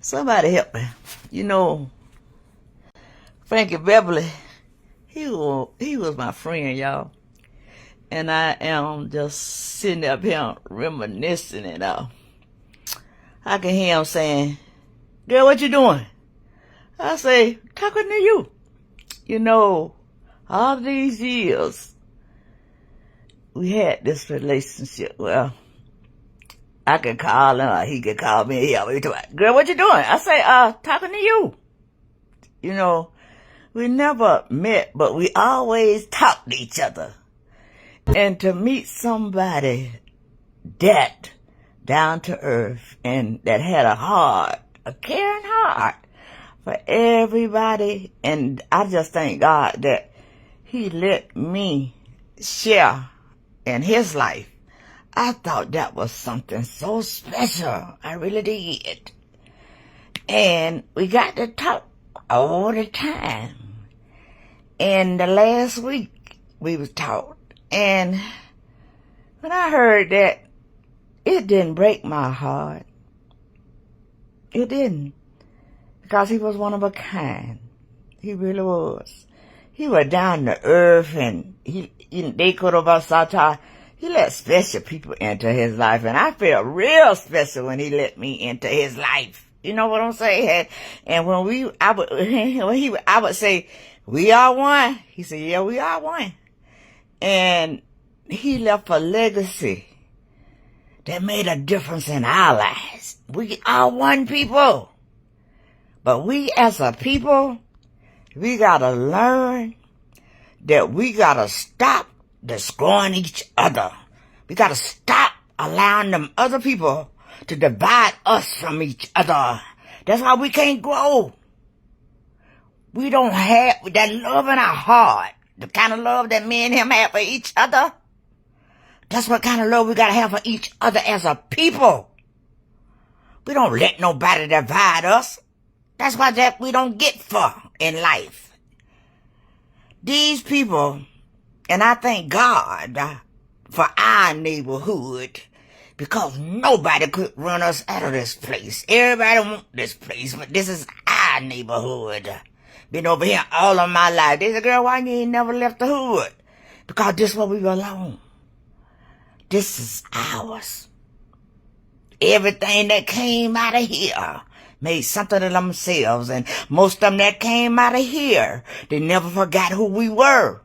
Somebody help me. You know, Frankie Beverly, he was my friend, y'all. And I am just sitting up here reminiscing and I can hear him saying, "Girl, what you doing?" I say, "Talking to you." You know, all these years, we had this relationship. Well, I can call him or he can call me. He always talk, "Girl, what you doing?" I say, talking to you." You know, we never met, but we always talked to each other. And to meet somebody that down to earth and that had a caring heart for everybody. And I just thank God that he let me share in his life. I thought that was something so special. I really did. And we got to talk all the time. And the last week we was talking. And when I heard that, it didn't break my heart. It didn't. Because he was one of a kind. He really was. He was down to earth, and they could have Sata. He let special people into his life, and I felt real special when he let me into his life. You know what I'm saying? And when I would say, "We are one." He said, "Yeah, we are one." And he left a legacy that made a difference in our lives. We are one people. But we as a people, we gotta learn that we gotta stop destroying each other. We gotta stop allowing them other people to divide us from each other. That's why we can't grow. We don't have that love in our heart. The kind of love that me and him have for each other. That's what kind of love we gotta have for each other as a people. We don't let nobody divide us. That's why that we don't get far in life. These people, and I thank God for our neighborhood, because nobody could run us out of this place. Everybody want this place, but this is our neighborhood. Been over here all of my life. They said, "Girl, why you ain't never left the hood?" Because this is where we belong. This is ours. Everything that came out of here made something of themselves. And most of them that came out of here, they never forgot who we were.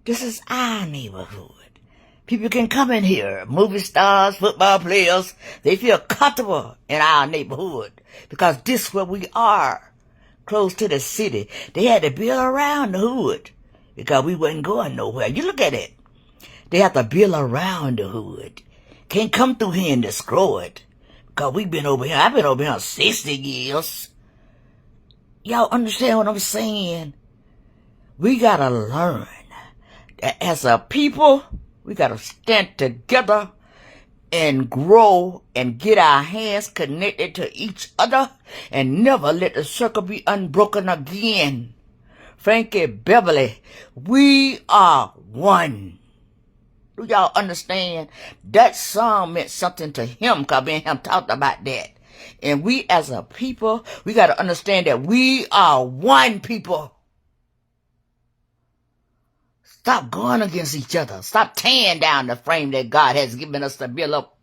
This is our neighborhood. People can come in here, movie stars, football players. They feel comfortable in our neighborhood because this is where we are. Close to the city. They had to build around the hood because we wasn't going nowhere. You look at it. They have to build around the hood. Can't come through here and destroy it. Because we've been over here. I've been over here 60 years. Y'all understand what I'm saying? We got to learn that as a people, we got to stand together and grow and get our hands connected to each other and never let the circle be unbroken again. Frankie Beverly, we are one. Do y'all understand? That song meant something to him because me and him talked about that. And we as a people, we got to understand that we are one people. Stop going against each other. Stop tearing down the frame that God has given us to build up.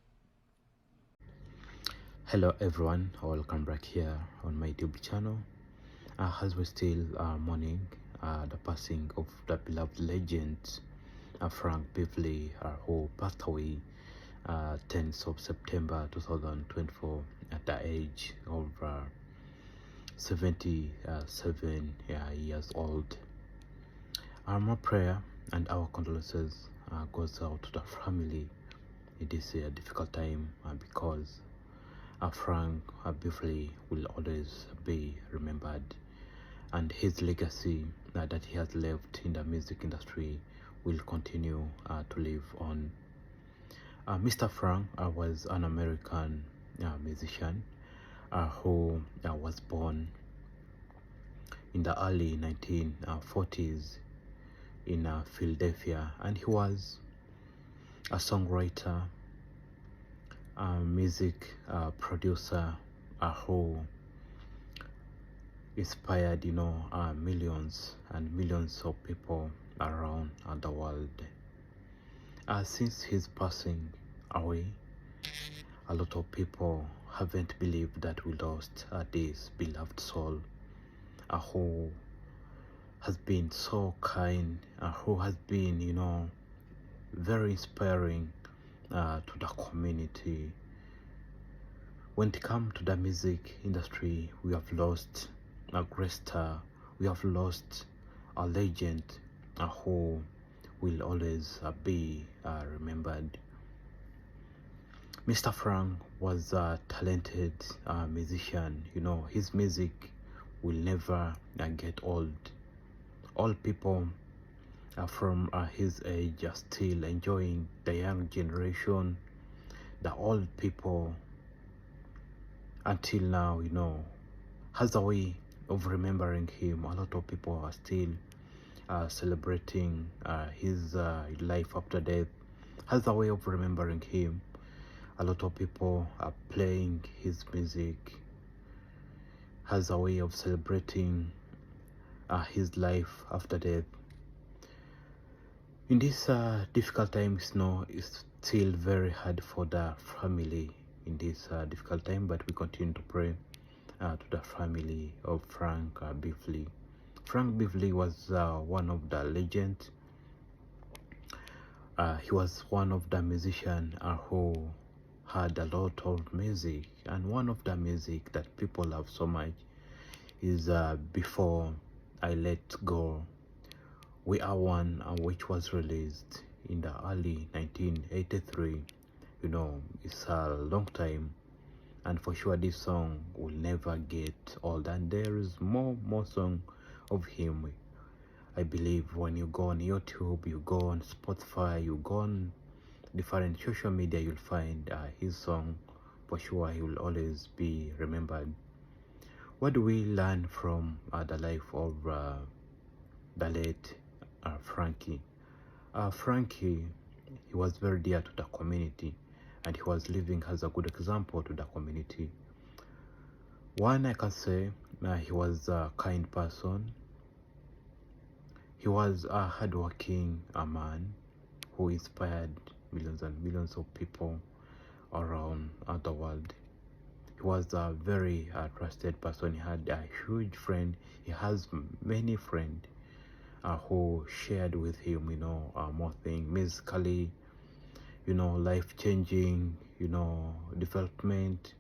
Hello everyone, welcome back here on my YouTube channel. As we still mourning the passing of the beloved legend Frank Beverly, who passed away 10th of September 2024 at the age of 77 years old. Our prayer and our condolences goes out to the family in this difficult time because Frank Beverly will always be remembered, and his legacy that he has left in the music industry will continue to live on. Mr. Frank was an American musician who was born in the early 1940s in Philadelphia, and he was a songwriter, music producer, who inspired, millions and millions of people around the world. Since his passing away, a lot of people haven't believed that we lost this beloved soul, who has been so kind, who has been, very inspiring to the community. When it comes to the music industry, we have lost a great star. We have lost a legend who will always be remembered. Mr. Frank was a talented musician. His music will never get old. All people from his age are still enjoying. The young generation, the old people, until now, has a way of remembering him. A lot of people are still celebrating his life after death, has a way of remembering him. A lot of people are playing his music, has a way of celebrating his life after death. In this difficult times, it's still very hard for the family in this difficult time, but we continue to pray to the family of Frank Beverly. Frank Beverly was one of the legends. He was one of the musicians who had a lot of music, and one of the music that people love so much is Before I Let Go. We Are One, which was released in the early 1983. It's a long time, and for sure this song will never get old, and there is more song of him. I believe when you go on YouTube, you go on Spotify, you go on different social media, you'll find his song. For sure he will always be remembered. What do we learn from the life of the late Frankie? Frankie, he was very dear to the community, and he was living as a good example to the community. One, I can say, he was a kind person. He was a hardworking man who inspired millions and millions of people around the world. He was a very trusted person. He had a huge friend. He has many friends who shared with him, more things musically, life-changing, development.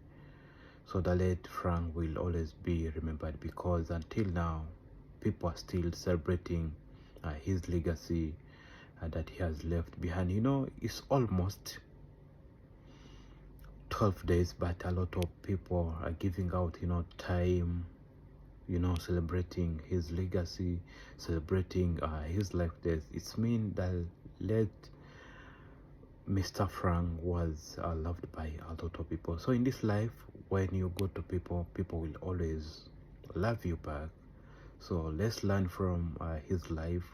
So the late Frank will always be remembered, because until now, people are still celebrating his legacy that he has left behind. It's almost 12 days, but a lot of people are giving out, time, celebrating his legacy, celebrating his life death. It's mean that late Mr. Frank was loved by a lot of people. So in this life, when you go to people will always love you back. So let's learn from his life.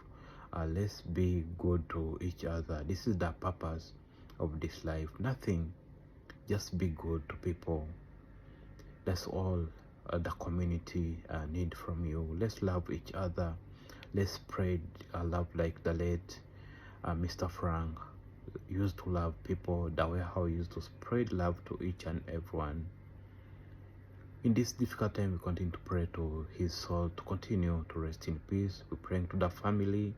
Let's be good to each other. This is the purpose of this life. Nothing, just be good to people. That's all the community need from you. Let's love each other. Let's spread love like the late Mr. Frank used to love people, the way how he used to spread love to each and everyone. In this difficult time, we continue to pray to his soul to continue to rest in peace. We're praying to the family,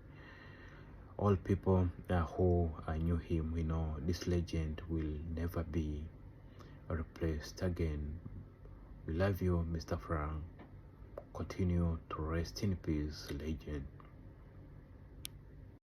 all people who knew him. This legend will never be replaced again. We love you, Mr. Frank. Continue to rest in peace, legend.